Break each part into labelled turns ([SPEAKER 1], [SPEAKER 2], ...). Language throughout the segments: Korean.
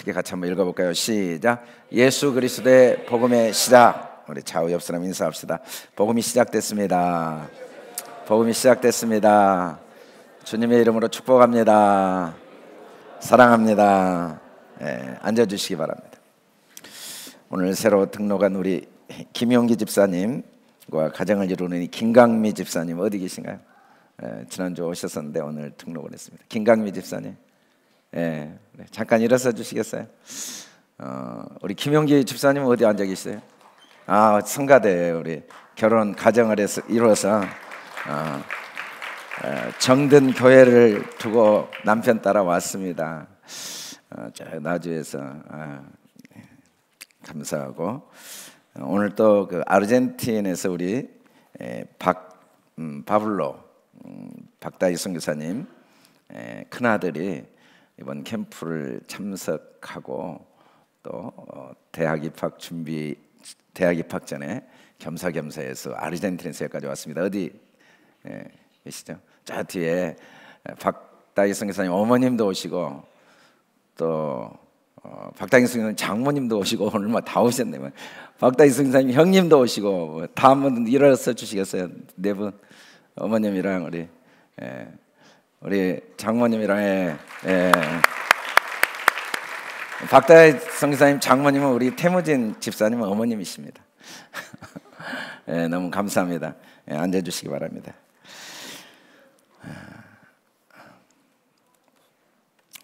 [SPEAKER 1] 크게 같이 한번 읽어볼까요? 시작. 예수 그리스도의 복음의 시작. 우리 좌우 옆 사람 인사합시다. 복음이 시작됐습니다. 복음이 시작됐습니다. 주님의 이름으로 축복합니다. 사랑합니다. 앉아주시기 바랍니다. 오늘 새로 등록한 우리 김용기 집사님과 가정을 이루는 김강미 집사님 어디 계신가요? 지난주 오셨었는데 오늘 등록을 했습니다. 김강미 집사님, 잠깐 일어서 주시겠어요? 우리 김용기 집사님 어디 앉아 계세요? 성가대 우리 결혼 가정을 이루어서 정든 교회를 두고 남편 따라 왔습니다. 저 나주에서 감사하고 오늘 또 그 아르헨티나에서 우리 바블로 박다희 선교사님 큰 아들이 이번 캠프를 참석하고 또 대학 입학 전에 겸사겸사해서 아르헨티나에서 여기까지 왔습니다. 어디 계시죠? 저 뒤에 박다희 선교사님 어머님도 오시고 또 박다희 선교사님 장모님도 오시고 오늘 다 오셨네요. 박다희 선교사님 형님도 오시고 다 한번 일어서 주시겠어요? 네 분 어머님이랑 우리 장모님이랑 박다희 선교사님 장모님은 우리 태무진 집사님은 어머님이십니다. 너무 감사합니다. 앉아주시기 바랍니다.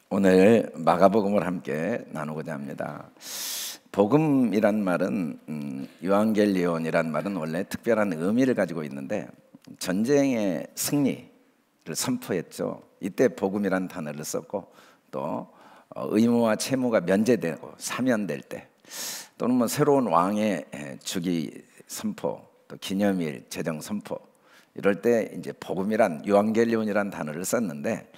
[SPEAKER 1] 오늘 마가복음을 함께 나누고자 합니다. 복음이란 말은 유앙겔리온이란 말은 원래 특별한 의미를 가지고 있는데 전쟁의 승리를 선포했죠. 이때 복음이란 단어를 썼고 또 의무와 채무가 면제되고 사면될 때 또는 뭐 새로운 왕의 주기 선포 또 기념일 제정 선포 이럴 때 이제 복음이란 유앙겔리온이란 단어를 썼는데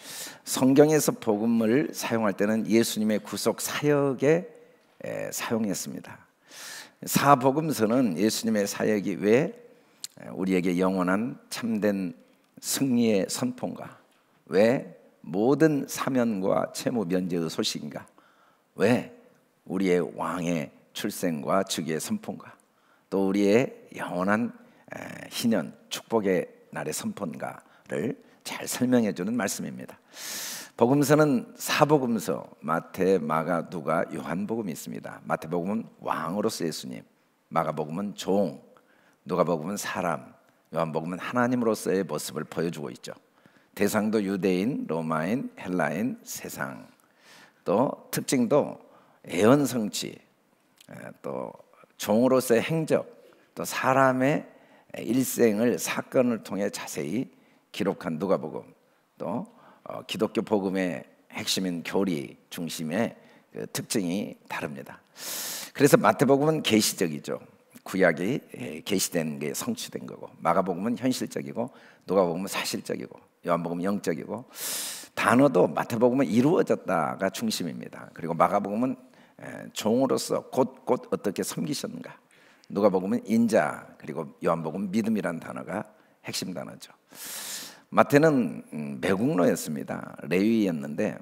[SPEAKER 1] 성경에서 복음을 사용할 때는 예수님의 구속 사역에 사용했습니다. 사복음서는 예수님의 사역이 왜 우리에게 영원한 참된 승리의 선포인가? 왜 모든 사면과 채무 면제의 소식인가? 왜 우리의 왕의 출생과 즉위의 선포인가? 또 우리의 영원한 희년 축복의 날의 선포인가를 잘 설명해 주는 말씀입니다. 복음서는 사복음서 마태, 마가, 누가, 요한복음이 있습니다. 마태복음은 왕으로서 예수님, 마가복음은 종, 누가복음은 사람, 요한복음은 하나님으로서의 모습을 보여주고 있죠. 대상도 유대인, 로마인, 헬라인, 세상. 또 특징도 애언성취, 또 종으로서의 행적, 또 사람의 일생을 사건을 통해 자세히 기록한 누가복음, 또 기독교 복음의 핵심인 교리 중심의 그 특징이 다릅니다. 그래서 마태복음은 계시적이죠. 구약이 계시된 게 성취된 거고, 마가복음은 현실적이고, 누가복음은 사실적이고, 요한복음은 영적이고, 단어도 마태복음은 이루어졌다가 중심입니다. 그리고 마가복음은 종으로서 곧 어떻게 섬기셨는가, 누가복음은 인자, 그리고 요한복음은 믿음이란 단어가 핵심 단어죠. 마태는 매국노였습니다. 레위였는데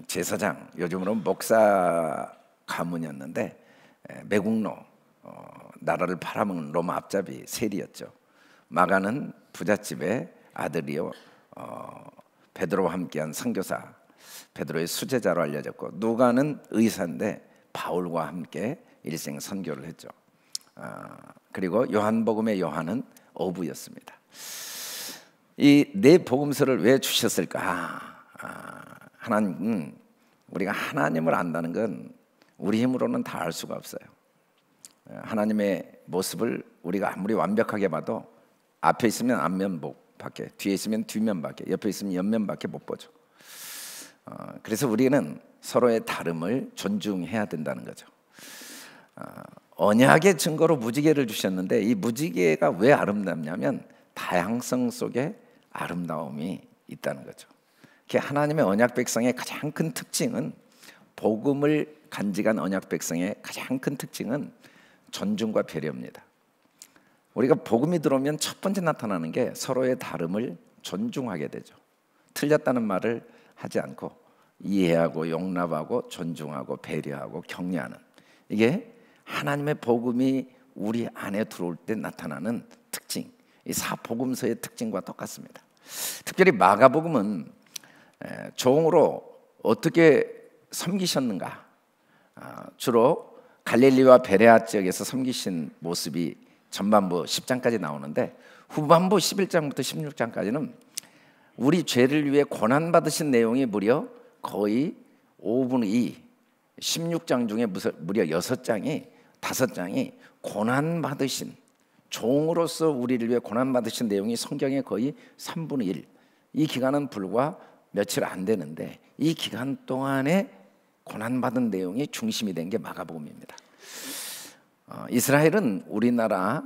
[SPEAKER 1] 제사장, 요즘으로는 목사 가문이었는데 매국노, 나라를 팔아먹는 로마 앞잡이 세리였죠. 마가는 부잣집의 아들이요, 베드로와 함께한 선교사, 베드로의 수제자로 알려졌고, 누가는 의사인데 바울과 함께 일생 선교를 했죠. 그리고 요한복음의 요한은 어부였습니다. 이 네 복음서를 왜 주셨을까? 하나님은 우리가 하나님을 안다는 건 우리 힘으로는 다 알 수가 없어요. 하나님의 모습을 우리가 아무리 완벽하게 봐도 앞에 있으면 앞면밖에, 뒤에 있으면 뒷면밖에, 옆에 있으면 옆면밖에 못 보죠. 그래서 우리는 서로의 다름을 존중해야 된다는 거죠. 언약의 증거로 무지개를 주셨는데 이 무지개가 왜 아름답냐면 다양성 속에 아름다움이 있다는 거죠. 하나님의 언약 백성의 가장 큰 특징은, 복음을 간직한 언약 백성의 가장 큰 특징은 존중과 배려입니다. 우리가 복음이 들어오면 첫 번째 나타나는 게 서로의 다름을 존중하게 되죠. 틀렸다는 말을 하지 않고 이해하고 용납하고 존중하고 배려하고 격려하는, 이게 하나님의 복음이 우리 안에 들어올 때 나타나는 특징, 이 사복음서의 특징과 똑같습니다. 특별히 마가복음은 종으로 어떻게 섬기셨는가, 주로 갈릴리와 베레아 지역에서 섬기신 모습이 전반부 10장까지 나오는데, 후반부 11장부터 16장까지는 우리 죄를 위해 고난받으신 내용이 무려 거의 5분의 2, 16장 중에 무려 5장이 고난받으신, 종으로서 우리를 위해 고난받으신 내용이 성경의 거의 3분의 1, 이 기간은 불과 며칠 안 되는데 이 기간 동안에 고난받은 내용이 중심이 된 게 마가복음입니다. 이스라엘은 우리나라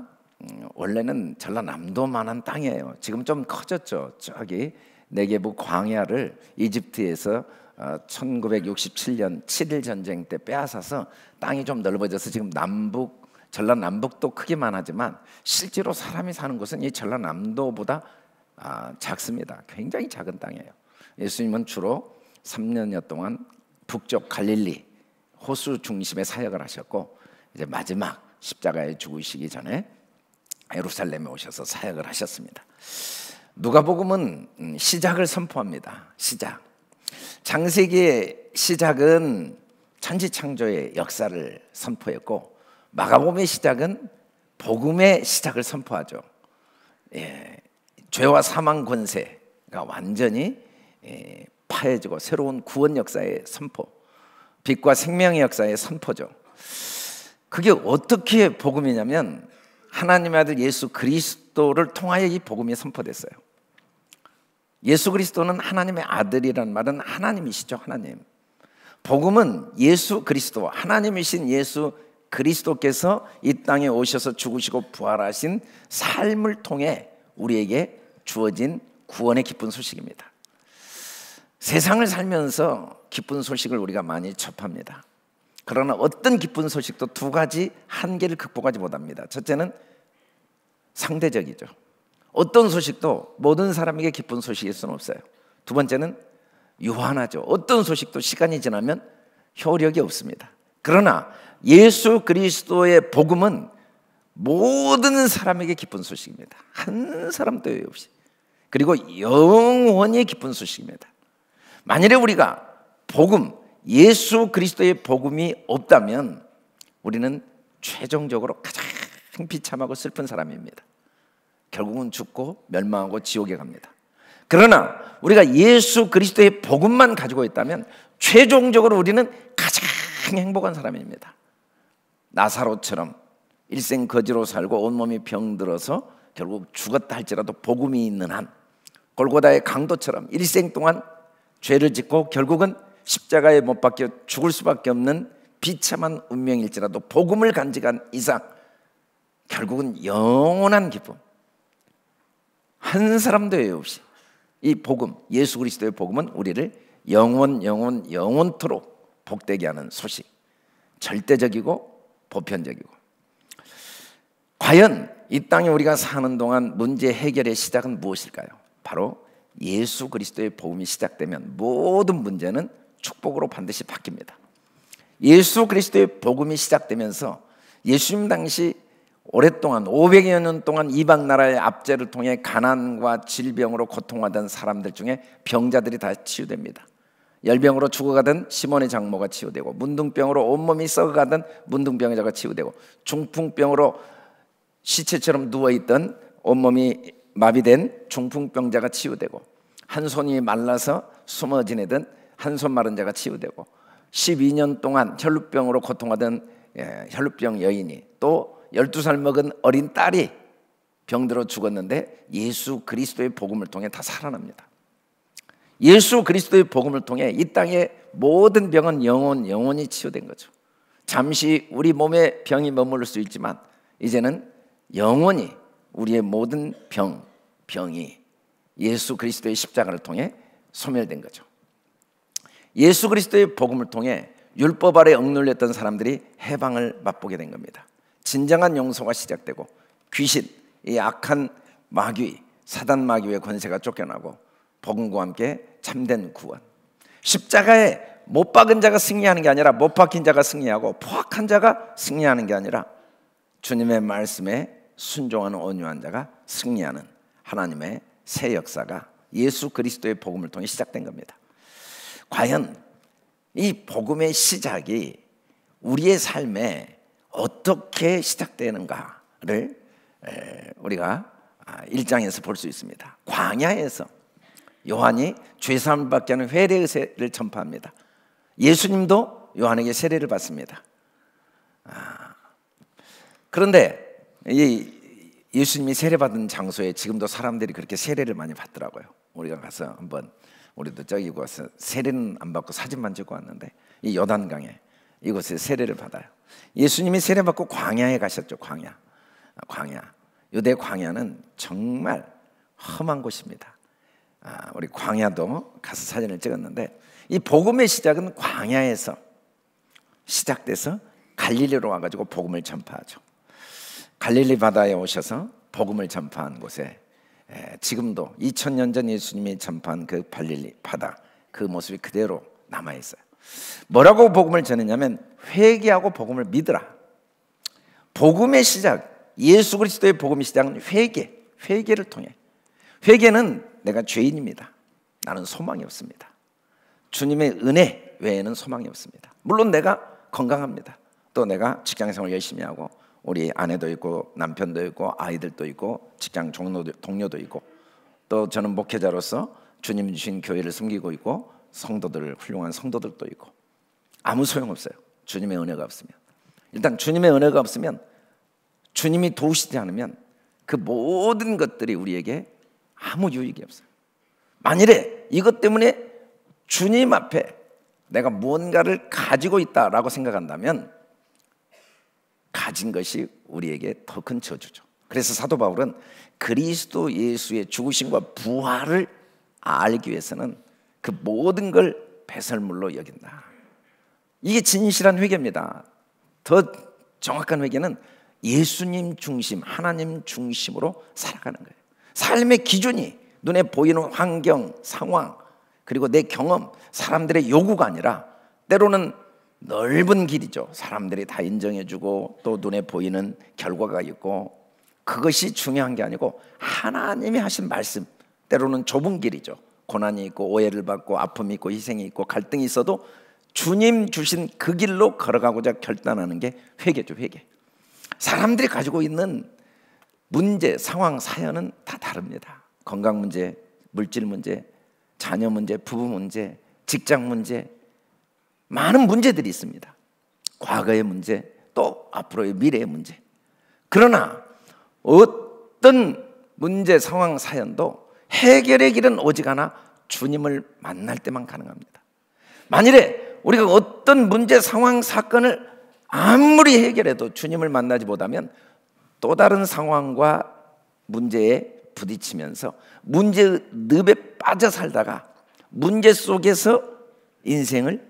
[SPEAKER 1] 원래는 전라남도만한 땅이에요. 지금 좀 커졌죠. 저기 네게부 광야를 이집트에서 1967년 7일 전쟁 때 빼앗아서 땅이 좀 넓어져서 지금 전라남북도 크기만 하지만 실제로 사람이 사는 곳은 이 전라남도보다 작습니다. 굉장히 작은 땅이에요. 예수님은 주로 3년여 동안 북쪽 갈릴리 호수 중심에 사역을 하셨고, 이제 마지막 십자가에 죽으시기 전에 예루살렘에 오셔서 사역을 하셨습니다. 누가복음은 시작을 선포합니다. 시작. 창세기의 시작은 천지창조의 역사를 선포했고, 마가복음의 시작은 복음의 시작을 선포하죠. 죄와 사망 권세가 완전히 파해지고 새로운 구원 역사의 선포, 빛과 생명의 역사의 선포죠. 그게 어떻게 복음이냐면 하나님의 아들 예수 그리스도를 통하여 이 복음이 선포됐어요. 예수 그리스도는 하나님의 아들이란 말은 하나님이시죠. 하나님. 복음은 예수 그리스도, 하나님이신 예수 그리스도께서 이 땅에 오셔서 죽으시고 부활하신 삶을 통해 우리에게 주어진 구원의 기쁜 소식입니다. 세상을 살면서 기쁜 소식을 우리가 많이 접합니다. 그러나 어떤 기쁜 소식도 두 가지 한계를 극복하지 못합니다. 첫째는 상대적이죠. 어떤 소식도 모든 사람에게 기쁜 소식일 수는 없어요. 두 번째는 유한하죠. 어떤 소식도 시간이 지나면 효력이 없습니다. 그러나 예수 그리스도의 복음은 모든 사람에게 기쁜 소식입니다. 한 사람도 없이. 그리고 영원히 기쁜 소식입니다. 만일에 우리가 복음, 예수 그리스도의 복음이 없다면 우리는 최종적으로 가장 비참하고 슬픈 사람입니다. 결국은 죽고 멸망하고 지옥에 갑니다. 그러나 우리가 예수 그리스도의 복음만 가지고 있다면 최종적으로 우리는 가장 행복한 사람입니다. 나사로처럼 일생 거지로 살고 온몸이 병들어서 결국 죽었다 할지라도 복음이 있는 한, 골고다의 강도처럼 일생 동안 죄를 짓고 결국은 십자가에 못 박혀 죽을 수밖에 없는 비참한 운명일지라도 복음을 간직한 이상 결국은 영원한 기쁨, 한 사람도 없이 이 복음, 예수 그리스도의 복음은 우리를 영원토록 복되게 하는 소식, 절대적이고 보편적이고. 과연 이 땅에 우리가 사는 동안 문제 해결의 시작은 무엇일까요? 바로 예수 그리스도의 복음이 시작되면 모든 문제는 축복으로 반드시 바뀝니다. 예수 그리스도의 복음이 시작되면서 예수님 당시 오랫동안 500여 년 동안 이방 나라의 압제를 통해 가난과 질병으로 고통하던 사람들 중에 병자들이 다 치유됩니다. 열병으로 죽어가던 시몬의 장모가 치유되고, 문둥병으로 온몸이 썩어가던 문둥병자가 치유되고, 중풍병으로 시체처럼 누워있던 온몸이 마비된 중풍병자가 치유되고, 한 손이 말라서 숨어 지내던 한 손 마른 자가 치유되고, 12년 동안 혈루병으로 고통하던 혈루병 여인이, 또 12살 먹은 어린 딸이 병들어 죽었는데 예수 그리스도의 복음을 통해 다 살아납니다. 예수 그리스도의 복음을 통해 이 땅의 모든 병은 영원히 치유된 거죠. 잠시 우리 몸에 병이 머무를 수 있지만 이제는 영원히 우리의 모든 병이 예수 그리스도의 십자가를 통해 소멸된 거죠. 예수 그리스도의 복음을 통해 율법 아래 억눌렸던 사람들이 해방을 맛보게 된 겁니다. 진정한 용서가 시작되고 귀신, 이 악한 마귀, 사단 마귀의 권세가 쫓겨나고 복음과 함께 참된 구원, 십자가에 못 박은 자가 승리하는 게 아니라 못 박힌 자가 승리하고 포악한 자가 승리하는 게 아니라 주님의 말씀에 순종하는 온유한 자가 승리하는 하나님의 새 역사가 예수 그리스도의 복음을 통해 시작된 겁니다. 과연 이 복음의 시작이 우리의 삶에 어떻게 시작되는가를 우리가 1장에서 볼 수 있습니다. 광야에서 요한이 죄사함을 받게 하는 회개의 세례를 전파합니다. 예수님도 요한에게 세례를 받습니다. 그런데 이 예수님이 세례받은 장소에 지금도 사람들이 그렇게 세례를 많이 받더라고요. 우리가 가서 한번 우리도 저기 가서 세례는 안 받고 사진만 찍고 왔는데 이 요단강에 이곳에 세례를 받아요. 예수님이 세례받고 광야에 가셨죠. 광야. 유대 광야는 정말 험한 곳입니다. 우리 광야도 가서 사진을 찍었는데 이 복음의 시작은 광야에서 시작돼서 갈릴리로 와가지고 복음을 전파하죠. 갈릴리 바다에 오셔서 복음을 전파한 곳에 지금도 2000년 전 예수님이 전파한 그 갈릴리 바다 그 모습이 그대로 남아있어요. 뭐라고 복음을 전했냐면 회개하고 복음을 믿으라. 복음의 시작, 예수 그리스도의 복음의 시작은 회개를 통해. 회개는 내가 죄인입니다. 나는 소망이 없습니다. 주님의 은혜 외에는 소망이 없습니다. 물론 내가 건강합니다. 또 내가 직장생활 열심히 하고 우리 아내도 있고 남편도 있고 아이들도 있고 직장 동료도 있고 또 저는 목회자로서 주님 주신 교회를 섬기고 있고 훌륭한 성도들도 있고 아무 소용없어요. 주님의 은혜가 없으면. 일단 주님의 은혜가 없으면 주님이 도우시지 않으면 그 모든 것들이 우리에게 아무 유익이 없어요. 만일에 이것 때문에 주님 앞에 내가 무언가를 가지고 있다라고 생각한다면 가진 것이 우리에게 더 큰 저주죠. 그래서 사도 바울은 그리스도 예수의 죽으심과 부활을 알기 위해서는 그 모든 걸 배설물로 여긴다. 이게 진실한 회개입니다. 더 정확한 회개는 예수님 중심, 하나님 중심으로 살아가는 거예요. 삶의 기준이 눈에 보이는 환경, 상황, 그리고 내 경험, 사람들의 요구가 아니라 때로는 넓은 길이죠. 사람들이 다 인정해주고 또 눈에 보이는 결과가 있고 그것이 중요한 게 아니고 하나님이 하신 말씀, 때로는 좁은 길이죠. 고난이 있고 오해를 받고 아픔이 있고 희생이 있고 갈등이 있어도 주님 주신 그 길로 걸어가고자 결단하는 게 회개죠. 회개. 사람들이 가지고 있는 문제, 상황, 사연은 다 다릅니다. 건강 문제, 물질 문제, 자녀 문제, 부부 문제, 직장 문제, 많은 문제들이 있습니다. 과거의 문제, 또 앞으로의 미래의 문제. 그러나 어떤 문제, 상황, 사연도 해결의 길은 오직 하나 주님을 만날 때만 가능합니다. 만일에 우리가 어떤 문제, 상황, 사건을 아무리 해결해도 주님을 만나지 못하면 또 다른 상황과 문제에 부딪히면서 문제의 늪에 빠져 살다가 문제 속에서 인생을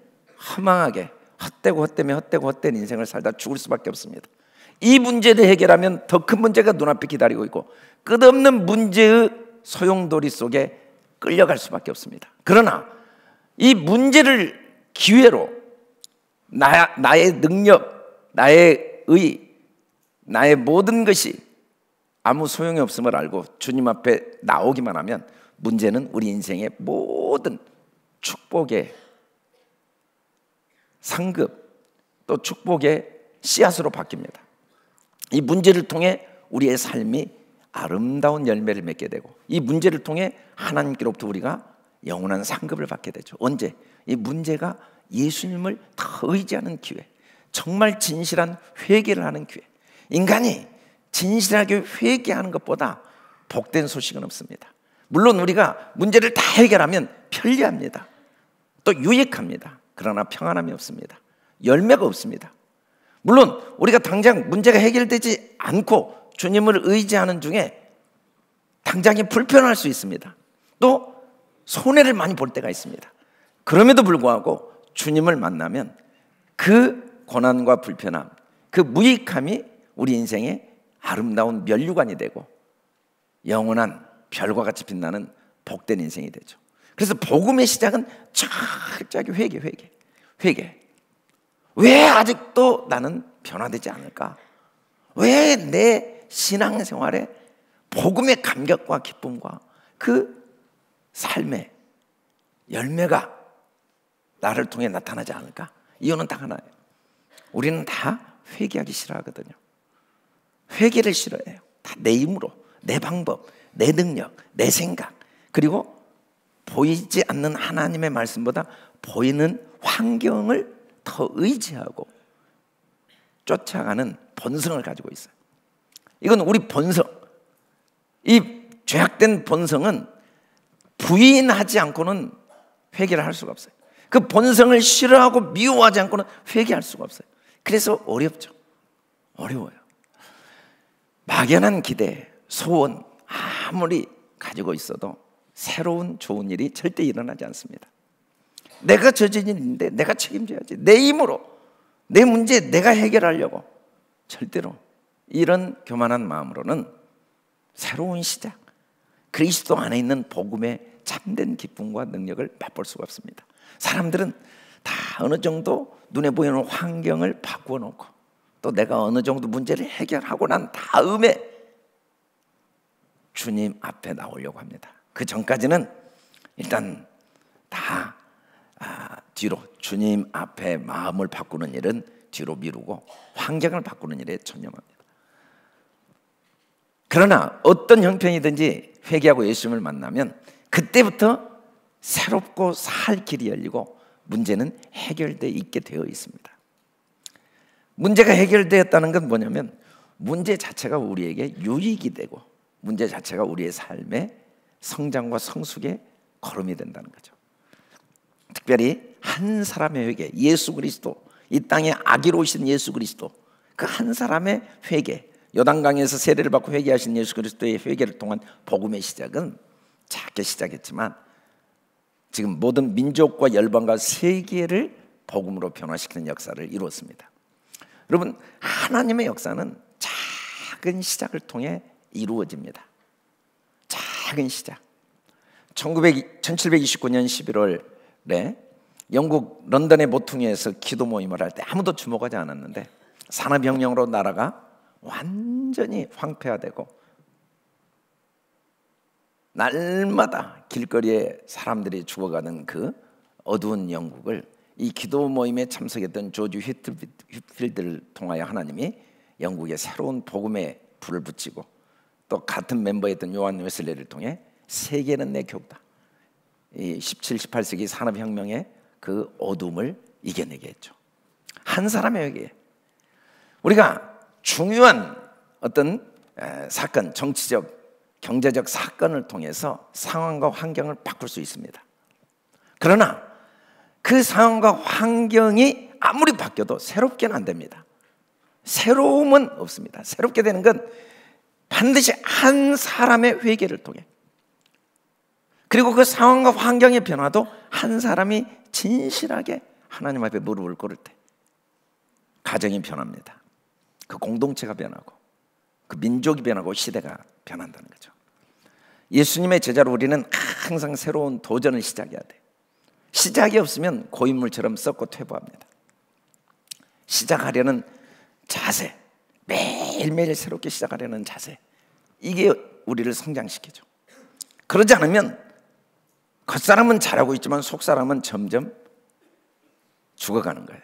[SPEAKER 1] 허망하게 헛된 인생을 살다 죽을 수밖에 없습니다. 이 문제를 해결하면 더 큰 문제가 눈앞에 기다리고 있고 끝없는 문제의 소용돌이 속에 끌려갈 수밖에 없습니다. 그러나 이 문제를 기회로 나의 능력, 나의 의, 나의 모든 것이 아무 소용이 없음을 알고 주님 앞에 나오기만 하면 문제는 우리 인생의 모든 축복의 상급 또 축복의 씨앗으로 바뀝니다. 이 문제를 통해 우리의 삶이 아름다운 열매를 맺게 되고 이 문제를 통해 하나님께로부터 우리가 영원한 상급을 받게 되죠. 언제? 이 문제가 예수님을 더 의지하는 기회, 정말 진실한 회개를 하는 기회. 인간이 진실하게 회개하는 것보다 복된 소식은 없습니다. 물론 우리가 문제를 다 해결하면 편리합니다. 또 유익합니다. 그러나 평안함이 없습니다. 열매가 없습니다. 물론 우리가 당장 문제가 해결되지 않고 주님을 의지하는 중에 당장에 불편할 수 있습니다. 또 손해를 많이 볼 때가 있습니다. 그럼에도 불구하고 주님을 만나면 그 고난과 불편함, 그 무익함이 우리 인생의 아름다운 면류관이 되고 영원한 별과 같이 빛나는 복된 인생이 되죠. 그래서 복음의 시작은 철저하게 회개. 왜 아직도 나는 변화되지 않을까? 왜 내 신앙생활에 복음의 감격과 기쁨과 그 삶의 열매가 나를 통해 나타나지 않을까? 이유는 딱 하나예요. 우리는 다 회개하기 싫어하거든요. 회개를 싫어해요. 다 내 힘으로, 내 방법, 내 능력, 내 생각, 그리고 보이지 않는 하나님의 말씀보다 보이는 환경을 더 의지하고 쫓아가는 본성을 가지고 있어요. 이건 우리 본성, 이 죄악된 본성은 부인하지 않고는 회개를 할 수가 없어요. 그 본성을 싫어하고 미워하지 않고는 회개할 수가 없어요. 그래서 어려워요. 막연한 기대, 소원 아무리 가지고 있어도 새로운 좋은 일이 절대 일어나지 않습니다. 내가 저지른 일인데 내가 책임져야지, 내 힘으로 내 문제 내가 해결하려고, 절대로 이런 교만한 마음으로는 새로운 시작, 그리스도 안에 있는 복음의 참된 기쁨과 능력을 맛볼 수가 없습니다. 사람들은 다 어느 정도 눈에 보이는 환경을 바꾸어 놓고 또 내가 어느 정도 문제를 해결하고 난 다음에 주님 앞에 나오려고 합니다. 그 전까지는 일단 다 뒤로, 주님 앞에 마음을 바꾸는 일은 뒤로 미루고 환경을 바꾸는 일에 전념합니다. 그러나 어떤 형편이든지 회개하고 예수님을 만나면 그때부터 새롭고 살 길이 열리고 문제는 해결되어 있게 되어 있습니다. 문제가 해결되었다는 건 뭐냐면 문제 자체가 우리에게 유익이 되고 문제 자체가 우리의 삶의 성장과 성숙의 걸음이 된다는 거죠. 특별히 한 사람의 회개, 예수 그리스도, 이 땅에 아기로 오신 예수 그리스도, 그 한 사람의 회개, 요단강에서 세례를 받고 회개하신 예수 그리스도의 회개를 통한 복음의 시작은 작게 시작했지만 지금 모든 민족과 열방과 세계를 복음으로 변화시키는 역사를 이루었습니다. 여러분, 하나님의 역사는 작은 시작을 통해 이루어집니다. 작은 시작. 1729년 11월에 영국 런던의 모퉁이에서 기도 모임을 할 때 아무도 주목하지 않았는데 산업혁명으로 나라가 완전히 황폐화되고 날마다 길거리에 사람들이 죽어가는 그 어두운 영국을 이 기도 모임에 참석했던 조지 휘필드를 통하여 하나님이 영국에 새로운 복음의 불을 붙이고 또 같은 멤버였던 요한 웨슬리를 통해 세계는 내 교구다, 이 17, 18세기 산업혁명의 그 어둠을 이겨내게 했죠. 한 사람의 회개. 우리가 중요한 어떤 사건, 정치적, 경제적 사건을 통해서 상황과 환경을 바꿀 수 있습니다. 그러나 그 상황과 환경이 아무리 바뀌어도 새롭게는 안 됩니다. 새로움은 없습니다. 새롭게 되는 건 반드시 한 사람의 회개를 통해, 그리고 그 상황과 환경의 변화도 한 사람이 진실하게 하나님 앞에 무릎을 꿇을 때 가정이 변합니다. 그 공동체가 변하고 그 민족이 변하고 시대가 변한다는 거죠. 예수님의 제자로 우리는 항상 새로운 도전을 시작해야 돼요. 시작이 없으면 고인물처럼 썩고 퇴보합니다. 시작하려는 자세, 매일매일 새롭게 시작하려는 자세, 이게 우리를 성장시키죠. 그러지 않으면 겉사람은 잘하고 있지만 속사람은 점점 죽어가는 거예요.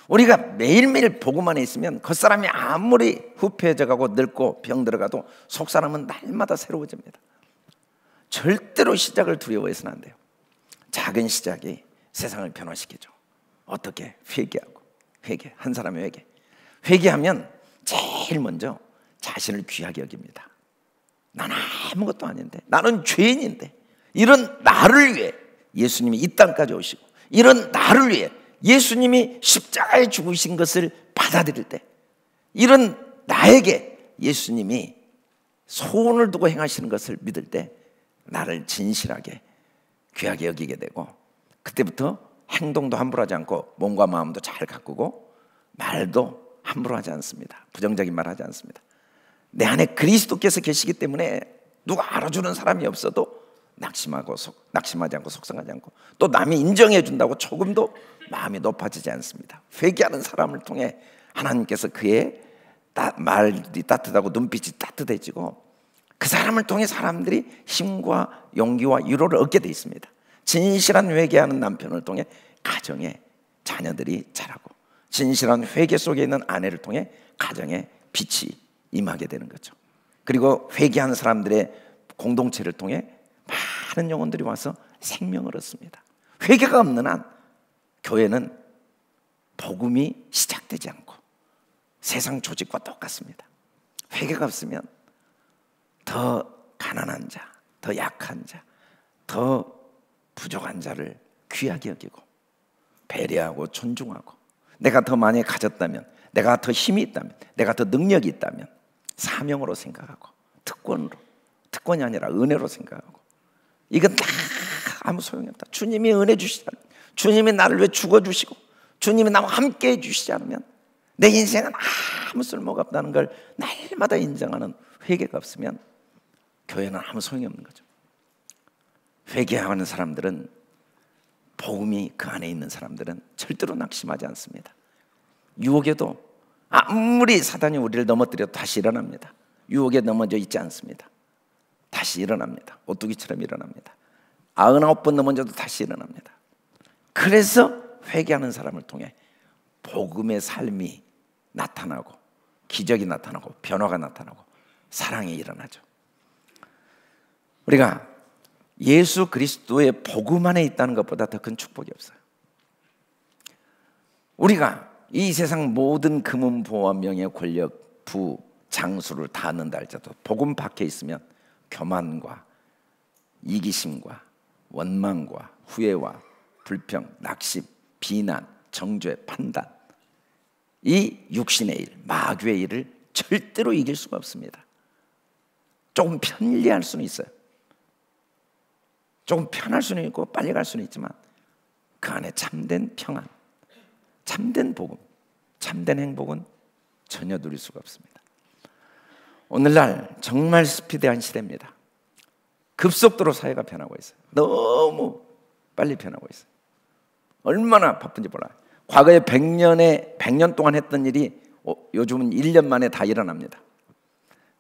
[SPEAKER 1] 우리가 매일매일 보고만 있으면 겉사람이 아무리 후패해져가고 늙고 병들어가도 속사람은 날마다 새로워집니다. 절대로 시작을 두려워해서는 안 돼요. 작은 시작이 세상을 변화시키죠. 어떻게? 회개하고, 회개, 한 사람의 회개. 회개하면 제일 먼저 자신을 귀하게 여깁니다. 난 아무것도 아닌데, 나는 죄인인데, 이런 나를 위해 예수님이 이 땅까지 오시고, 이런 나를 위해 예수님이 십자가에 죽으신 것을 받아들일 때, 이런 나에게 예수님이 소원을 두고 행하시는 것을 믿을 때 나를 진실하게 귀하게 여기게 되고, 그때부터 행동도 함부로 하지 않고 몸과 마음도 잘 가꾸고 말도 함부로 하지 않습니다. 부정적인 말 하지 않습니다. 내 안에 그리스도께서 계시기 때문에 누가 알아주는 사람이 없어도 낙심하지 않고 속상하지 않고, 또 남이 인정해 준다고 조금도 마음이 높아지지 않습니다. 회개하는 사람을 통해 하나님께서 그의 말이 따뜻하고 눈빛이 따뜻해지고, 그 사람을 통해 사람들이 힘과 용기와 위로를 얻게 돼 있습니다. 진실한 회개하는 남편을 통해 가정에 자녀들이 자라고, 진실한 회개 속에 있는 아내를 통해 가정에 빛이 임하게 되는 거죠. 그리고 회개하는 사람들의 공동체를 통해 많은 영혼들이 와서 생명을 얻습니다. 회개가 없는 한 교회는 복음이 시작되지 않고 세상 조직과 똑같습니다. 회개가 없으면 더 가난한 자, 더 약한 자, 더 부족한 자를 귀하게 여기고 배려하고 존중하고, 내가 더 많이 가졌다면, 내가 더 힘이 있다면, 내가 더 능력이 있다면 사명으로 생각하고 특권이 아니라 은혜로 생각하고, 이건 다 아무 소용이 없다. 주님이 은혜 주시지 않으면, 주님이 나를 왜 죽어주시고 주님이 나와 함께 해주시지 않으면 내 인생은 아무 쓸모가 없다는 걸 날마다 인정하는 회개가 없으면 교회는 아무 소용이 없는 거죠. 회개하는 사람들은, 복음이 그 안에 있는 사람들은 절대로 낙심하지 않습니다. 유혹에도 아무리 사단이 우리를 넘어뜨려도 다시 일어납니다. 유혹에 넘어져 있지 않습니다. 다시 일어납니다. 오뚜기처럼 일어납니다. 99번 넘어져도 다시 일어납니다. 그래서 회개하는 사람을 통해 복음의 삶이 나타나고, 기적이 나타나고, 변화가 나타나고, 사랑이 일어나죠. 우리가 예수 그리스도의 복음 안에 있다는 것보다 더 큰 축복이 없어요. 우리가 이 세상 모든 금은 보화 명예 권력 부 장수를 다 얻는다 할지라도 복음 밖에 있으면 교만과 이기심과 원망과 후회와 불평, 낙심, 비난, 정죄, 판단, 이 육신의 일, 마귀의 일을 절대로 이길 수가 없습니다. 조금 편리할 수는 있어요. 조금 편할 수는 있고 빨리 갈 수는 있지만 그 안에 참된 평안, 참된 복음, 참된 행복은 전혀 누릴 수가 없습니다. 오늘날 정말 스피드한 시대입니다. 급속도로 사회가 변하고 있어요. 너무 빨리 변하고 있어요. 얼마나 바쁜지 몰라요. 과거에 100년 동안 했던 일이 요즘은 1년 만에 다 일어납니다.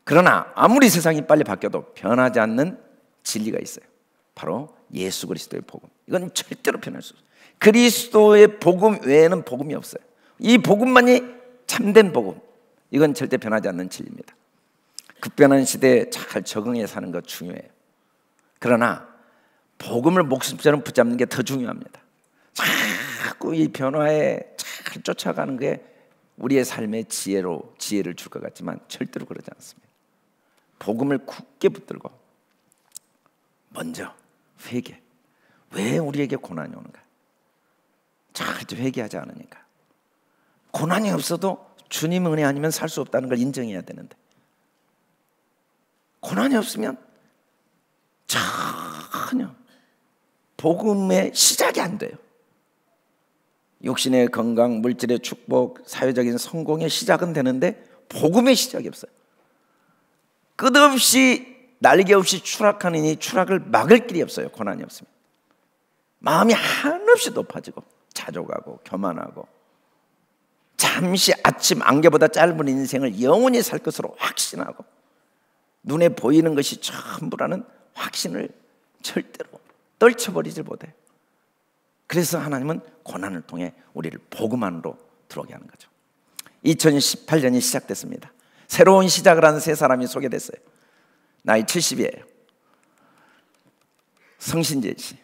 [SPEAKER 1] 그러나 아무리 세상이 빨리 바뀌어도 변하지 않는 진리가 있어요. 바로 예수 그리스도의 복음. 이건 절대로 변할 수 없어요. 그리스도의 복음 외에는 복음이 없어요. 이 복음만이 참된 복음. 이건 절대 변하지 않는 진리입니다. 급변하는 시대에 잘 적응해 사는 것 중요해요. 그러나 복음을 목숨처럼 붙잡는 게 더 중요합니다. 자꾸 이 변화에 잘 쫓아가는 게 우리의 삶의 지혜를 줄 것 같지만 절대로 그러지 않습니다. 복음을 굳게 붙들고 먼저 회개. 왜 우리에게 고난이 오는가? 잘 회개하지 않으니까. 고난이 없어도 주님 은혜 아니면 살 수 없다는 걸 인정해야 되는데, 고난이 없으면 전혀 복음의 시작이 안 돼요. 육신의 건강, 물질의 축복, 사회적인 성공의 시작은 되는데 복음의 시작이 없어요. 끝없이 날개 없이 추락하는 이 추락을 막을 길이 없어요. 고난이 없으면. 마음이 한없이 높아지고 자족하고 교만하고, 잠시 아침 안개보다 짧은 인생을 영원히 살 것으로 확신하고, 눈에 보이는 것이 전부라는 확신을 절대로 떨쳐버리질 못해. 그래서 하나님은 고난을 통해 우리를 복음 안으로 들어오게 하는 거죠. 2018년이 시작됐습니다. 새로운 시작을 하는 세 사람이 소개됐어요. 나이 70이에요. 성신재 씨.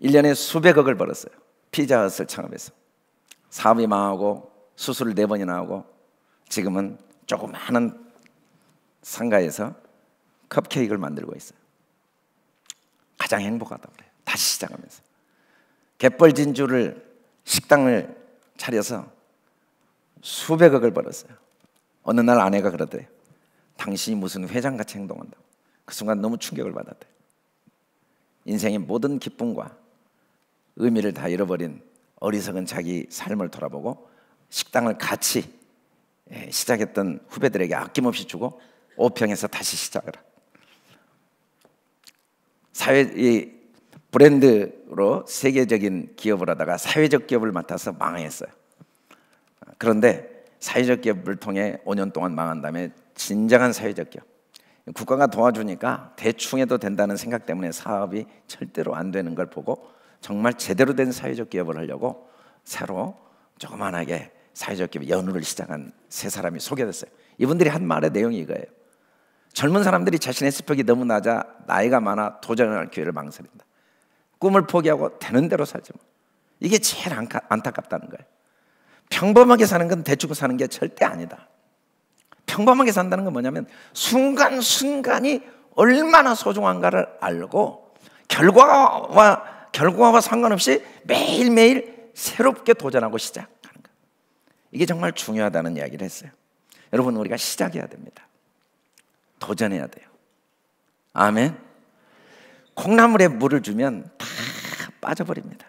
[SPEAKER 1] 1년에 수백억을 벌었어요. 피자헛을 창업해서. 사업이 망하고 수술을 4번이나 하고 지금은 조그마한 상가에서 컵케이크를 만들고 있어요. 가장 행복하다고 그래요. 다시 시작하면서. 갯벌 진주를 식당을 차려서 수백억을 벌었어요. 어느 날 아내가 그러더래요. 당신이 무슨 회장같이 행동한다고. 그 순간 너무 충격을 받았대요. 인생의 모든 기쁨과 의미를 다 잃어버린 어리석은 자기 삶을 돌아보고 식당을 같이 시작했던 후배들에게 아낌없이 주고 5평에서 다시 시작을. 이 브랜드로 세계적인 기업을 하다가 사회적 기업을 맡아서 망했어요. 그런데 사회적 기업을 통해 5년 동안 망한 다음에 진정한 사회적 기업, 국가가 도와주니까 대충 해도 된다는 생각 때문에 사업이 절대로 안 되는 걸 보고 정말 제대로 된 사회적 기업을 하려고 새로 조그만하게 사회적 기업 연구를 시작한 세 사람이 소개됐어요. 이분들이 한 말의 내용이 이거예요. 젊은 사람들이 자신의 스펙이 너무 낮아 나이가 많아 도전할 기회를 망설인다. 꿈을 포기하고 되는 대로 살지 뭐. 이게 제일 안타깝다는 거예요. 평범하게 사는 건 대충 사는 게 절대 아니다. 평범하게 산다는 건 뭐냐면 순간순간이 얼마나 소중한가를 알고 결과와 상관없이 매일매일 새롭게 도전하고 시작하는 것. 이게 정말 중요하다는 이야기를 했어요. 여러분, 우리가 시작해야 됩니다. 도전해야 돼요. 아멘. 콩나물에 물을 주면 다 빠져버립니다.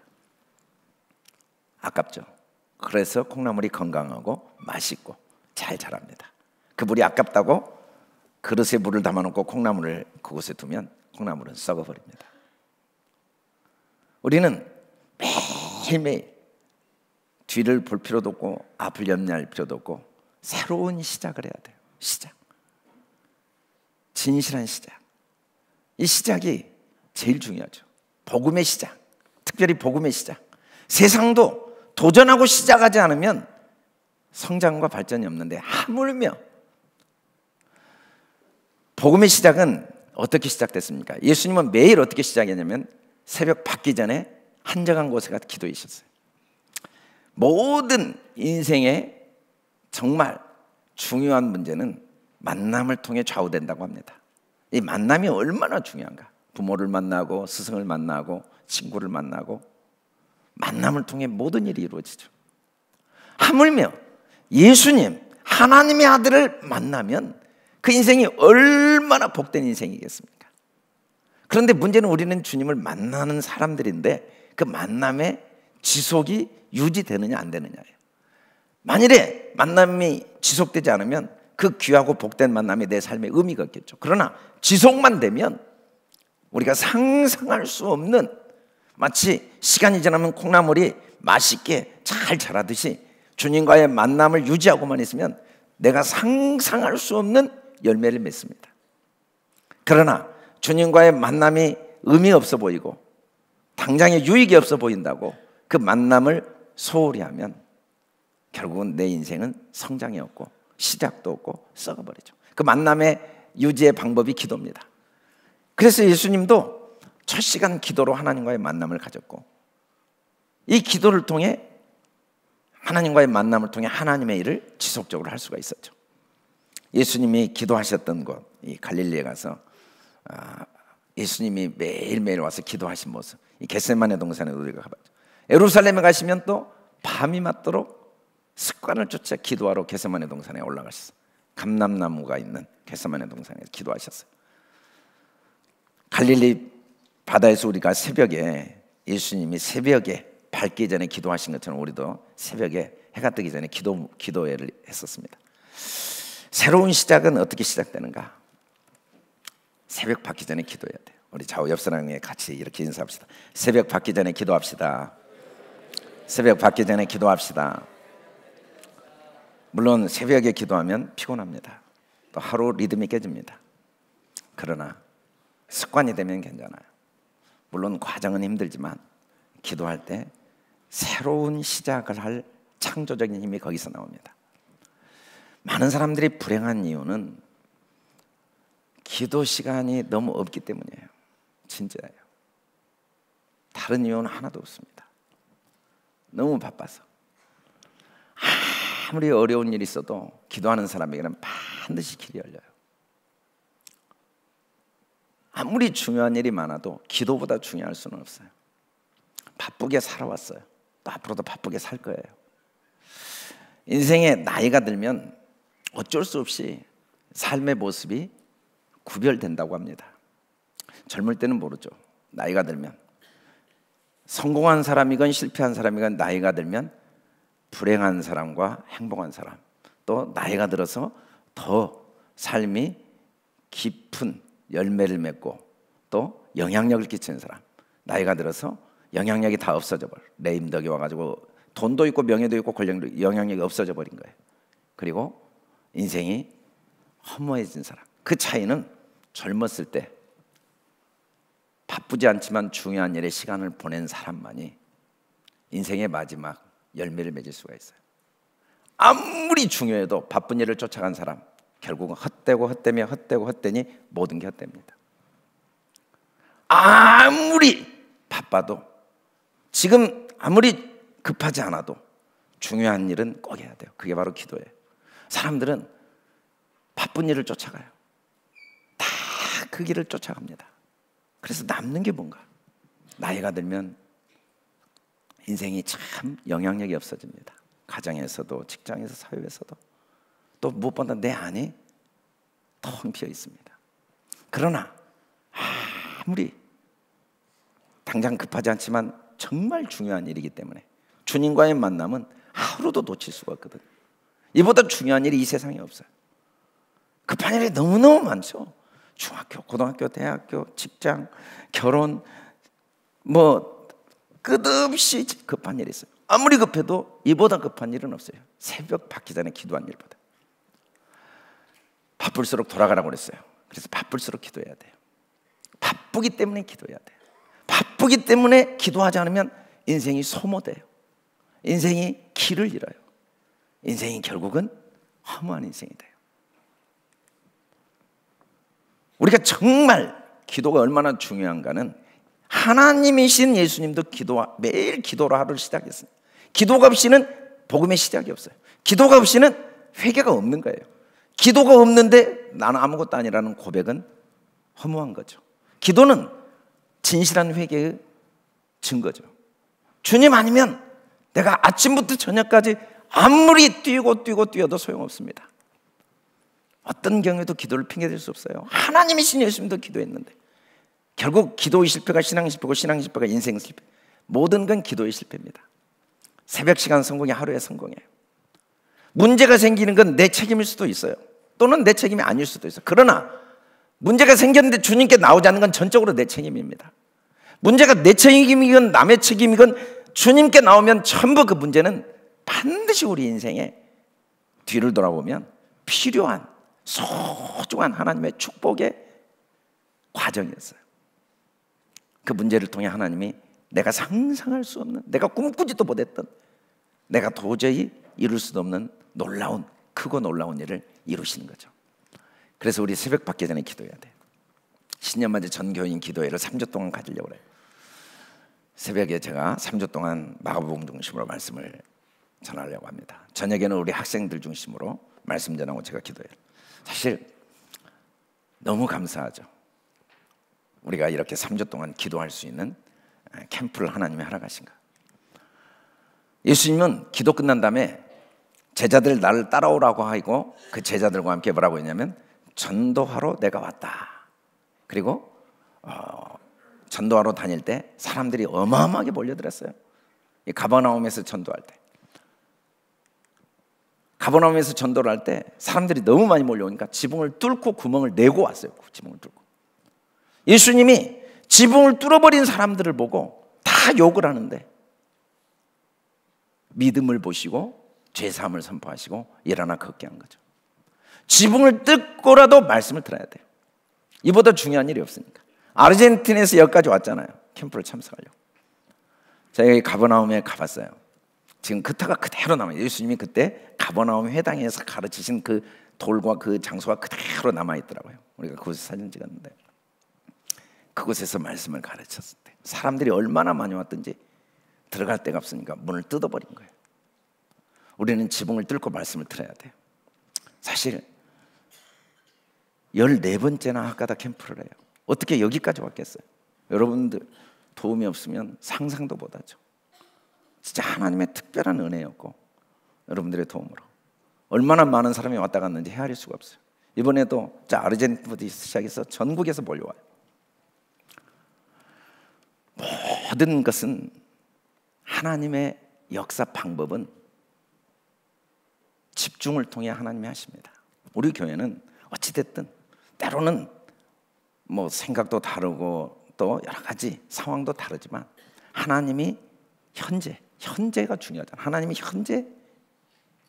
[SPEAKER 1] 아깝죠. 그래서 콩나물이 건강하고 맛있고 잘 자랍니다. 그 물이 아깝다고 그릇에 물을 담아놓고 콩나물을 그곳에 두면 콩나물은 썩어버립니다. 우리는 매일매일 뒤를 볼 필요도 없고 앞을 염려할 필요도 없고 새로운 시작을 해야 돼요. 시작. 진실한 시작. 이 시작이 제일 중요하죠. 복음의 시작, 특별히 복음의 시작. 세상도 도전하고 시작하지 않으면 성장과 발전이 없는데 하물며 복음의 시작은 어떻게 시작됐습니까? 예수님은 매일 어떻게 시작했냐면 새벽 밝기 전에 한적한 곳에 가서 기도하셨어요. 모든 인생의 정말 중요한 문제는 만남을 통해 좌우된다고 합니다. 이 만남이 얼마나 중요한가. 부모를 만나고 스승을 만나고 친구를 만나고 만남을 통해 모든 일이 이루어지죠. 하물며 예수님, 하나님의 아들을 만나면 그 인생이 얼마나 복된 인생이겠습니까? 그런데 문제는 우리는 주님을 만나는 사람들인데 그 만남의 지속이 유지되느냐 안 되느냐예요. 만일에 만남이 지속되지 않으면 그 귀하고 복된 만남이 내 삶에 의미가 없겠죠. 그러나 지속만 되면 우리가 상상할 수 없는, 마치 시간이 지나면 콩나물이 맛있게 잘 자라듯이 주님과의 만남을 유지하고만 있으면 내가 상상할 수 없는 열매를 맺습니다. 그러나 주님과의 만남이 의미 없어 보이고 당장에 유익이 없어 보인다고 그 만남을 소홀히 하면 결국은 내 인생은 성장이 없고 시작도 없고 썩어버리죠. 그 만남의 유지의 방법이 기도입니다. 그래서 예수님도 첫 시간 기도로 하나님과의 만남을 가졌고 이 기도를 통해 하나님과의 만남을 통해 하나님의 일을 지속적으로 할 수가 있었죠. 예수님이 기도하셨던 곳, 이 갈릴리에 가서 예수님이 매일매일 와서 기도하신 모습, 이 겟세마네 동산에 우리가 가봤죠. 예루살렘에 가시면 또 밤이 맞도록 습관을 쫓아 기도하러 겟세마네 동산에 올라가셨어요. 감람나무가 있는 겟세마네 동산에서 기도하셨어요. 갈릴리 바다에서 우리가 새벽에 예수님이 새벽에 밝기 전에 기도하신 것처럼 우리도 새벽에 해가 뜨기 전에 기도회를 했었습니다. 새로운 시작은 어떻게 시작되는가? 새벽 밝기 전에 기도해야 돼요. 우리 좌우 옆 사람에 같이 이렇게 인사합시다. 새벽 밝기 전에 기도합시다. 새벽 밝기 전에 기도합시다. 물론 새벽에 기도하면 피곤합니다. 또 하루 리듬이 깨집니다. 그러나 습관이 되면 괜찮아요. 물론 과정은 힘들지만 기도할 때 새로운 시작을 할 창조적인 힘이 거기서 나옵니다. 많은 사람들이 불행한 이유는 기도 시간이 너무 없기 때문이에요. 진짜예요. 다른 이유는 하나도 없습니다. 너무 바빠서. 아무리 어려운 일이 있어도 기도하는 사람에게는 반드시 길이 열려요. 아무리 중요한 일이 많아도 기도보다 중요할 수는 없어요. 바쁘게 살아왔어요. 또 앞으로도 바쁘게 살 거예요. 인생에 나이가 들면 어쩔 수 없이 삶의 모습이 구별된다고 합니다. 젊을 때는 모르죠. 나이가 들면 성공한 사람이건 실패한 사람이건 나이가 들면 불행한 사람과 행복한 사람, 또 나이가 들어서 더 삶이 깊은 열매를 맺고 또 영향력을 끼치는 사람, 나이가 들어서 영향력이 다 없어져 버려. 레임덕이 와가지고 돈도 있고 명예도 있고 권력도 영향력이 없어져 버린 거예요. 그리고 인생이 허무해진 사람. 그 차이는 젊었을 때 바쁘지 않지만 중요한 일에 시간을 보낸 사람만이 인생의 마지막 열매를 맺을 수가 있어요. 아무리 중요해도 바쁜 일을 쫓아간 사람, 결국은 헛되고 헛되며 헛되고 헛되니 모든 게 헛됩니다. 아무리 바빠도, 지금 아무리 급하지 않아도 중요한 일은 꼭 해야 돼요. 그게 바로 기도예요. 사람들은 바쁜 일을 쫓아가요. 다 그 길을 쫓아갑니다. 그래서 남는 게 뭔가? 나이가 들면 인생이 참 영향력이 없어집니다. 가정에서도, 직장에서, 사회에서도. 또 무엇보다 내 안이 텅 비어 있습니다. 그러나 아무리 당장 급하지 않지만 정말 중요한 일이기 때문에 주님과의 만남은 하루도 놓칠 수가 없거든요. 이보다 중요한 일이 이 세상에 없어요. 급한 일이 너무너무 많죠. 중학교, 고등학교, 대학교, 직장, 결혼, 뭐 끝없이 급한 일이 있어요. 아무리 급해도 이보다 급한 일은 없어요. 새벽 받기 전에 기도한 일보다. 바쁠수록 돌아가라고 그랬어요. 그래서 바쁠수록 기도해야 돼요. 바쁘기 때문에 기도해야 돼요. 바쁘기 때문에 기도하지 않으면 인생이 소모돼요. 인생이 길을 잃어요. 인생이 결국은 허무한 인생이 돼요. 우리가 정말 기도가 얼마나 중요한가는, 하나님이신 예수님도 매일 기도로 하루를 시작했어요. 기도가 없이는 복음의 시작이 없어요. 기도가 없이는 회개가 없는 거예요. 기도가 없는데 나는 아무것도 아니라는 고백은 허무한 거죠. 기도는 진실한 회개의 증거죠. 주님 아니면 내가 아침부터 저녁까지 아무리 뛰어도 소용없습니다. 어떤 경우에도 기도를 핑계댈 수 없어요. 하나님이신 예수님도 기도했는데 결국 기도의 실패가 신앙의 실패고 신앙의 실패가 인생의 실패. 모든 건 기도의 실패입니다. 새벽 시간 성공이 하루의 성공이에요. 문제가 생기는 건 내 책임일 수도 있어요. 또는 내 책임이 아닐 수도 있어요. 그러나 문제가 생겼는데 주님께 나오지 않는 건 전적으로 내 책임입니다. 문제가 내 책임이건 남의 책임이건 주님께 나오면 전부 그 문제는 반드시 우리 인생에 뒤를 돌아보면 필요한 소중한 하나님의 축복의 과정이었어요. 그 문제를 통해 하나님이 내가 상상할 수 없는, 내가 꿈꾸지도 못했던, 내가 도저히 이룰 수도 없는 놀라운, 크고 놀라운 일을 이루시는 거죠. 그래서 우리 새벽 받기 전에 기도해야 돼요. 신년맞이 전교인 기도회를 3주 동안 가지려고 해요. 새벽에 제가 3주 동안 마가복음 중심으로 말씀을 전하려고 합니다. 저녁에는 우리 학생들 중심으로 말씀 전하고 제가 기도해요. 사실 너무 감사하죠. 우리가 이렇게 3주 동안 기도할 수 있는 캠프를 하나님이 허락하신 거. 예수님은 기도 끝난 다음에 제자들 나를 따라오라고 하고 그 제자들과 함께 뭐라고 했냐면 전도하러 내가 왔다. 그리고 전도하러 다닐 때 사람들이 어마어마하게 몰려들었어요. 이 가버나움에서 전도할 때, 가버나움에서 전도를 할 때 사람들이 너무 많이 몰려오니까 지붕을 뚫고 구멍을 내고 왔어요. 지붕을 뚫고. 예수님이 지붕을 뚫어버린 사람들을 보고 다 욕을 하는데 믿음을 보시고 죄사함을 선포하시고 일어나 걷게 한 거죠. 지붕을 뚫고라도 말씀을 들어야 돼요. 이보다 중요한 일이 없으니까. 아르헨티나에서 여기까지 왔잖아요. 캠프를 참석하려고. 제가 가버나움에 가봤어요. 지금 그 터가 그대로 남아요. 예수님이 그때 가버나움 회당에서 가르치신 그 돌과 그 장소가 그대로 남아있더라고요. 우리가 그곳에서 사진 찍었는데 그곳에서 말씀을 가르쳤을 때 사람들이 얼마나 많이 왔든지 들어갈 데가 없으니까 문을 뜯어버린 거예요. 우리는 지붕을 뚫고 말씀을 들어야 돼요. 사실 14번째나 하가다 캠프를 해요. 어떻게 여기까지 왔겠어요? 여러분들 도움이 없으면 상상도 못하죠. 진짜 하나님의 특별한 은혜였고 여러분들의 도움으로 얼마나 많은 사람이 왔다 갔는지 헤아릴 수가 없어요. 이번에도 아르헨티나부터 시작해서 전국에서 몰려와요. 모든 것은 하나님의 역사 방법은 집중을 통해 하나님이 하십니다. 우리 교회는 어찌됐든 때로는 뭐 생각도 다르고 또 여러 가지 상황도 다르지만 하나님이 현재가 중요하잖아요. 하나님이 현재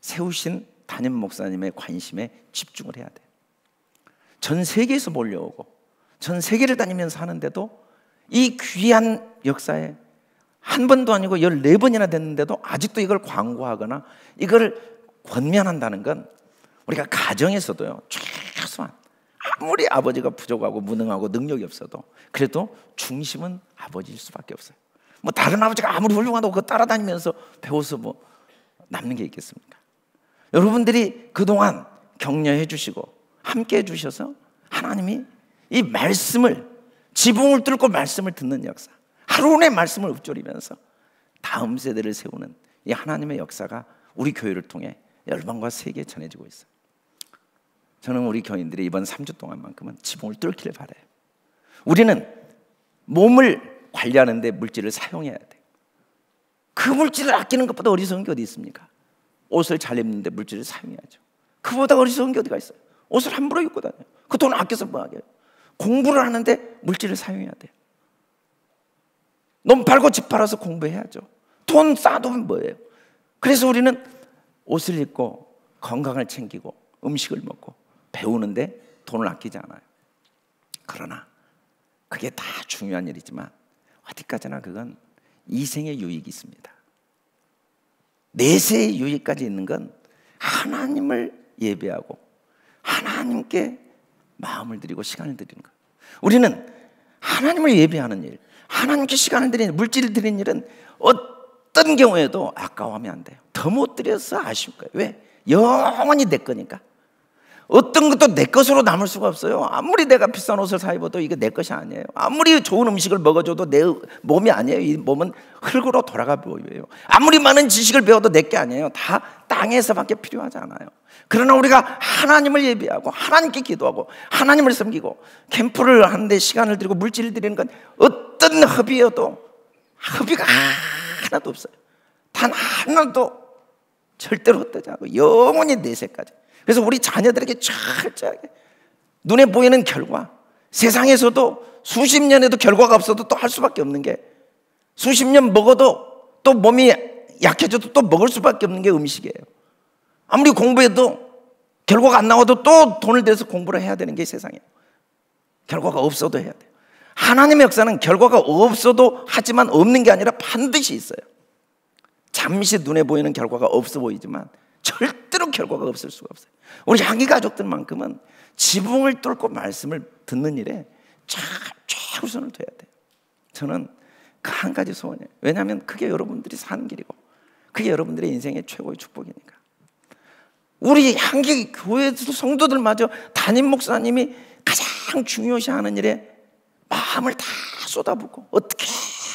[SPEAKER 1] 세우신 담임 목사님의 관심에 집중을 해야 돼요. 전 세계에서 몰려오고 전 세계를 다니면서 하는데도 이 귀한 역사에 한 번도 아니고 14번이나 됐는데도 아직도 이걸 광고하거나 이걸 권면한다는 건 우리가 가정에서도요, 최소한 아무리 아버지가 부족하고 무능하고 능력이 없어도 그래도 중심은 아버지일 수밖에 없어요. 뭐 다른 아버지가 아무리 훌륭하다고 그거 따라다니면서 배워서 뭐 남는 게 있겠습니까? 여러분들이 그동안 격려해 주시고 함께 해 주셔서 하나님이 이 말씀을, 지붕을 뚫고 말씀을 듣는 역사, 하루의 말씀을 읊조리면서 다음 세대를 세우는 이 하나님의 역사가 우리 교회를 통해 열방과 세계에 전해지고 있어요. 저는 우리 교인들이 이번 3주 동안만큼은 지붕을 뚫기를 바라요. 우리는 몸을 관리하는데 물질을 사용해야 돼요. 그 물질을 아끼는 것보다 어리석은 게 어디 있습니까? 옷을 잘 입는데 물질을 사용해야죠. 그보다 어리석은 게 어디가 있어요? 옷을 함부로 입고 다녀요. 그 돈 아껴서 뭐 하게요? 공부를 하는데 물질을 사용해야 돼요. 놈 팔고 집 팔아서 공부해야죠. 돈 쌓아두면 뭐예요? 그래서 우리는 옷을 입고 건강을 챙기고 음식을 먹고 배우는데 돈을 아끼지 않아요. 그러나 그게 다 중요한 일이지만 어디까지나 그건 이생의 유익이 있습니다. 내세의 유익까지 있는 건 하나님을 예배하고 하나님께 마음을 드리고 시간을 드리는 거예요. 우리는 하나님을 예배하는 일, 하나님께 시간을 드리는, 물질을 드리는 일은 어떤 경우에도 아까워하면 안 돼요. 더 못 드려서 아쉬울 거예요. 왜? 영원히 내 거니까. 어떤 것도 내 것으로 남을 수가 없어요. 아무리 내가 비싼 옷을 사 입어도 이게 내 것이 아니에요. 아무리 좋은 음식을 먹어줘도 내 몸이 아니에요. 이 몸은 흙으로 돌아가 보여요. 아무리 많은 지식을 배워도 내 게 아니에요. 다 땅에서밖에 필요하지 않아요. 그러나 우리가 하나님을 예배하고 하나님께 기도하고 하나님을 섬기고 캠프를 하는데 시간을 들이고 물질을 드리는 건 어떤 허비여도 허비가 하나도 없어요. 단 하나도 절대로 헛되지 않고 영원히 내세까지. 그래서 우리 자녀들에게 철저하게 눈에 보이는 결과, 세상에서도 수십 년에도 결과가 없어도 또 할 수밖에 없는 게, 수십 년 먹어도 또 몸이 약해져도 또 먹을 수밖에 없는 게 음식이에요. 아무리 공부해도 결과가 안 나와도 또 돈을 들여서 공부를 해야 되는 게 세상이에요. 결과가 없어도 해야 돼요. 하나님의 역사는 결과가 없어도 하지만 없는 게 아니라 반드시 있어요. 잠시 눈에 보이는 결과가 없어 보이지만 절대로 결과가 없을 수가 없어요. 우리 향기 가족들만큼은 지붕을 뚫고 말씀을 듣는 일에 최우선을 둬야 돼요. 저는 그 한 가지 소원이에요. 왜냐하면 그게 여러분들이 사는 길이고 그게 여러분들의 인생의 최고의 축복이니까. 우리 향기 교회 성도들마저 담임 목사님이 가장 중요시하는 일에 마음을 다 쏟아붓고 어떻게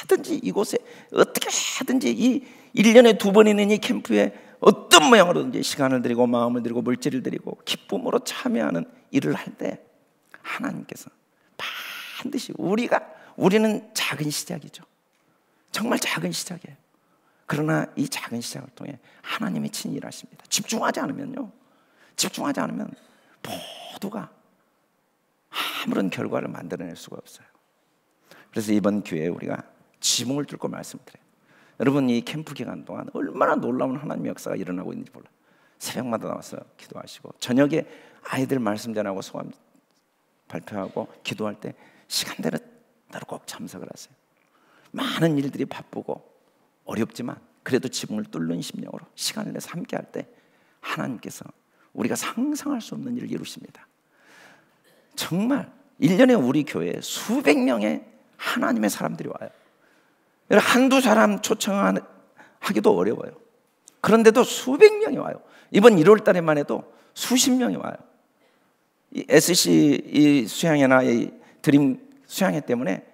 [SPEAKER 1] 하든지 이곳에 어떻게 하든지 이 1년에 2번 있는 이 캠프에 어떤 모양으로든지 시간을 드리고 마음을 드리고 물질을 드리고 기쁨으로 참여하는 일을 할 때 하나님께서 반드시 우리는 작은 시작이죠. 정말 작은 시작이에요. 그러나 이 작은 시작을 통해 하나님이 친히 일하십니다. 집중하지 않으면 모두가 아무런 결과를 만들어낼 수가 없어요. 그래서 이번 기회에 우리가 지붕을 뚫고 말씀드려요. 여러분, 이 캠프 기간 동안 얼마나 놀라운 하나님의 역사가 일어나고 있는지 몰라요. 새벽마다 나와서 기도하시고 저녁에 아이들 말씀 전하고 소감 발표하고 기도할 때 시간대로 꼭 참석을 하세요. 많은 일들이 바쁘고 어렵지만 그래도 지붕을 뚫는 심령으로 시간을 내서 함께 할 때 하나님께서 우리가 상상할 수 없는 일을 이루십니다. 정말 1년에 우리 교회에 수백 명의 하나님의 사람들이 와요. 한두 사람 초청하기도 어려워요. 그런데도 수백 명이 와요. 이번 1월 달에만 해도 수십 명이 와요. 이 SC 이 수양회나 이 드림 수양회 때문에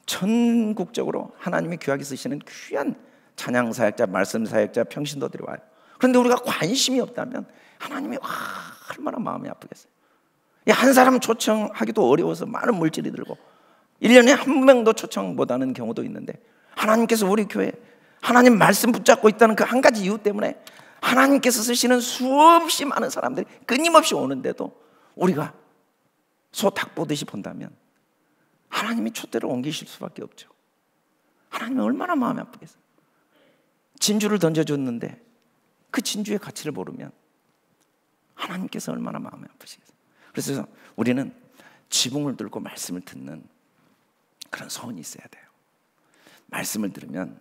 [SPEAKER 1] 전국적으로 하나님이 귀하게 쓰시는 귀한 찬양 사역자, 말씀 사역자, 평신도들이 와요. 그런데 우리가 관심이 없다면 하나님이 얼마나 마음이 아프겠어요. 한 사람 초청하기도 어려워서 많은 물질이 들고 1년에 한 명도 초청 못하는 경우도 있는데 하나님께서 우리 교회에 하나님 말씀 붙잡고 있다는 그 한 가지 이유 때문에 하나님께서 쓰시는 수없이 많은 사람들이 끊임없이 오는데도 우리가 소 닭 보듯이 본다면 하나님이 촛대로 옮기실 수밖에 없죠. 하나님이 얼마나 마음이 아프겠어요. 진주를 던져줬는데 그 진주의 가치를 모르면 하나님께서 얼마나 마음이 아프시겠어요. 그래서 우리는 지붕을 들고 말씀을 듣는 그런 소원이 있어야 돼요. 말씀을 들으면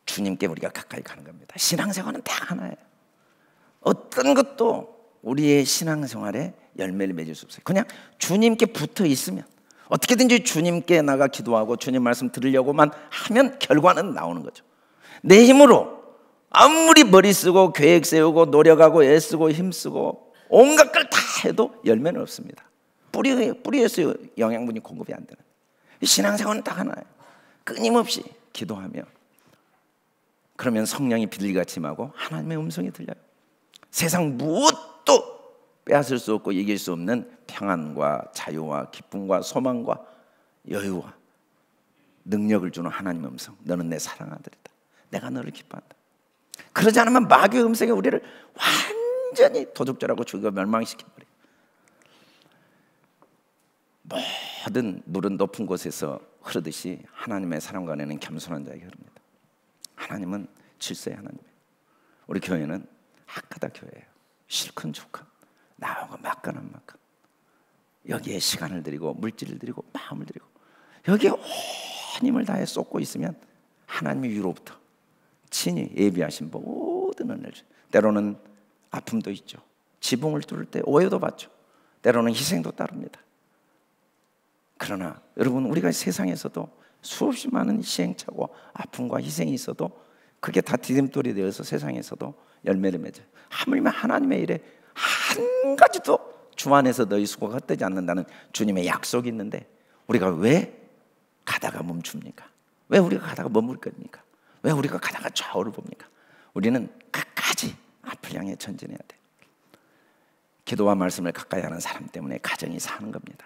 [SPEAKER 1] 주님께 우리가 가까이 가는 겁니다. 신앙생활은 딱 하나예요. 어떤 것도 우리의 신앙생활에 열매를 맺을 수 없어요. 그냥 주님께 붙어 있으면, 어떻게든지 주님께 나가 기도하고 주님 말씀 들으려고만 하면 결과는 나오는 거죠. 내 힘으로 아무리 머리 쓰고 계획 세우고 노력하고 애쓰고 힘쓰고 온갖 걸 다 해도 열매는 없습니다. 뿌리에서 영양분이 공급이 안 되는. 신앙생활은 딱 하나예요. 끊임없이 기도하며, 그러면 성령이 비둘기같이 임하고 하나님의 음성이 들려요. 세상 무엇도 빼앗을 수 없고 이길 수 없는 평안과 자유와 기쁨과 소망과 여유와 능력을 주는 하나님의 음성. 너는 내 사랑 아들이다. 내가 너를 기뻐한다. 그러지 않으면 마귀의 음성이 우리를 완전히 도둑질하고 죽이고 멸망시켜버려요. 모든 물은 높은 곳에서 흐르듯이 하나님의 사랑과 은혜는 겸손한 자에게 흐릅니다. 하나님은 질서의 하나님이에요. 우리 교회는 학가다 교회예요. 실컷 좋건 나오고 막건 여기에 시간을 들이고 물질을 들이고 마음을 들이고 여기에 온 힘을 다해 쏟고 있으면 하나님이 위로부터 친히 예비하신 모든 은혜를 줘요. 때로는 아픔도 있죠. 지붕을 뚫을 때 오해도 받죠. 때로는 희생도 따릅니다. 그러나 여러분, 우리가 세상에서도 수없이 많은 시행착오, 아픔과 희생이 있어도 그게 다 디딤돌이 되어서 세상에서도 열매를 맺어요. 하물며 하나님의 일에 한 가지도 주 안에서 너희 수고가 헛되지 않는다는 주님의 약속이 있는데 우리가 왜 가다가 멈춥니까? 왜 우리가 가다가 머물 겁니까? 왜 우리가 가다가 좌우를 봅니까? 우리는 끝까지 앞을 향해 전진해야 돼요. 기도와 말씀을 가까이 하는 사람 때문에 가정이 사는 겁니다.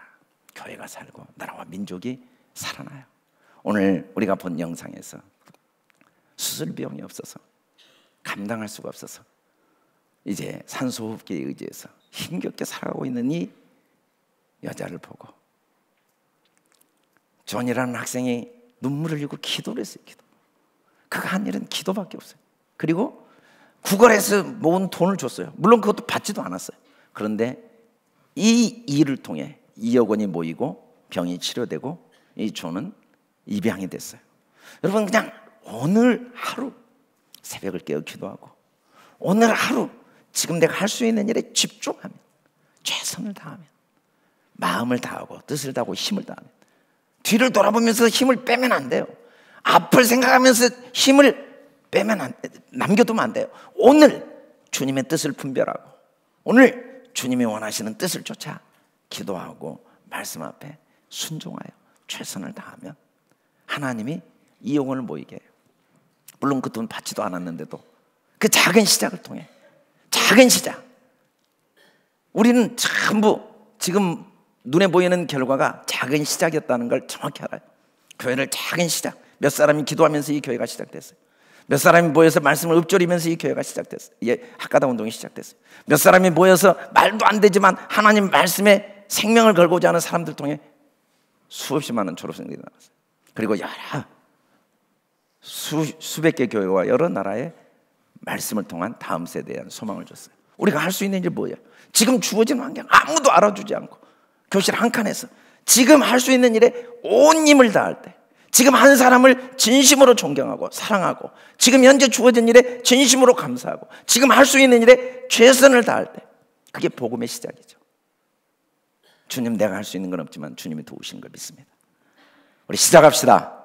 [SPEAKER 1] 교회가 살고 나라와 민족이 살아나요. 오늘 우리가 본 영상에서 수술 비용이 없어서 감당할 수가 없어서 이제 산소호흡기에 의지해서 힘겹게 살아가고 있는 이 여자를 보고 존이라는 학생이 눈물을 흘리고 기도를 했어요. 그가 한 일은 기도밖에 없어요. 그리고 구걸해서 모은 돈을 줬어요. 물론 그것도 받지도 않았어요. 그런데 이 일을 통해 2억 원이 모이고 병이 치료되고 이 존은 입양이 됐어요. 여러분, 그냥 오늘 하루 새벽을 깨어 기도하고 오늘 하루 지금 내가 할 수 있는 일에 집중하면, 최선을 다하면, 마음을 다하고 뜻을 다하고 힘을 다하면, 뒤를 돌아보면서 힘을 빼면 안 돼요. 앞을 생각하면서 힘을 빼면 남겨두면 안 돼요. 오늘 주님의 뜻을 분별하고 오늘 주님이 원하시는 뜻을 쫓아 기도하고 말씀 앞에 순종하여 최선을 다하면 하나님이 이 영혼을 모이게 해요. 물론 그 돈 받지도 않았는데도 그 작은 시작을 통해, 작은 시작, 우리는 전부 지금 눈에 보이는 결과가 작은 시작이었다는 걸 정확히 알아요. 교회를 작은 시작, 몇 사람이 기도하면서 이 교회가 시작됐어요. 몇 사람이 모여서 말씀을 읊조리면서 이 교회가 시작됐어요. 이게 학가다 운동이 시작됐어요. 몇 사람이 모여서 말도 안 되지만 하나님 말씀에 생명을 걸고자 하는 사람들 통해 수없이 많은 졸업생들이 나왔어요. 그리고 여러 수백 개 교회와 여러 나라의 말씀을 통한 다음 세대에 대한 소망을 줬어요. 우리가 할 수 있는 일이 뭐예요? 지금 주어진 환경 아무도 알아주지 않고 교실 한 칸에서 지금 할 수 있는 일에 온 힘을 다할 때, 지금 한 사람을 진심으로 존경하고 사랑하고 지금 현재 주어진 일에 진심으로 감사하고 지금 할 수 있는 일에 최선을 다할 때, 그게 복음의 시작이죠. 주님, 내가 할 수 있는 건 없지만 주님이 도우시는 걸 믿습니다. 우리 시작합시다.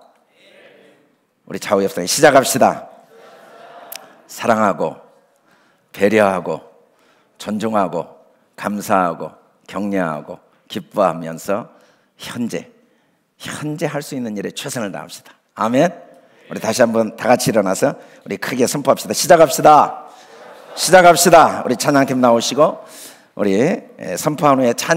[SPEAKER 1] 우리 좌우 옆 사람이 시작합시다. 사랑하고 배려하고 존중하고 감사하고 격려하고 기뻐하면서 현재 할 수 있는 일에 최선을 다합시다. 아멘. 우리 다시 한번 다 같이 일어나서 우리 크게 선포합시다. 시작합시다. 시작합시다. 우리 찬양팀 나오시고 우리 선포한 후에 찬양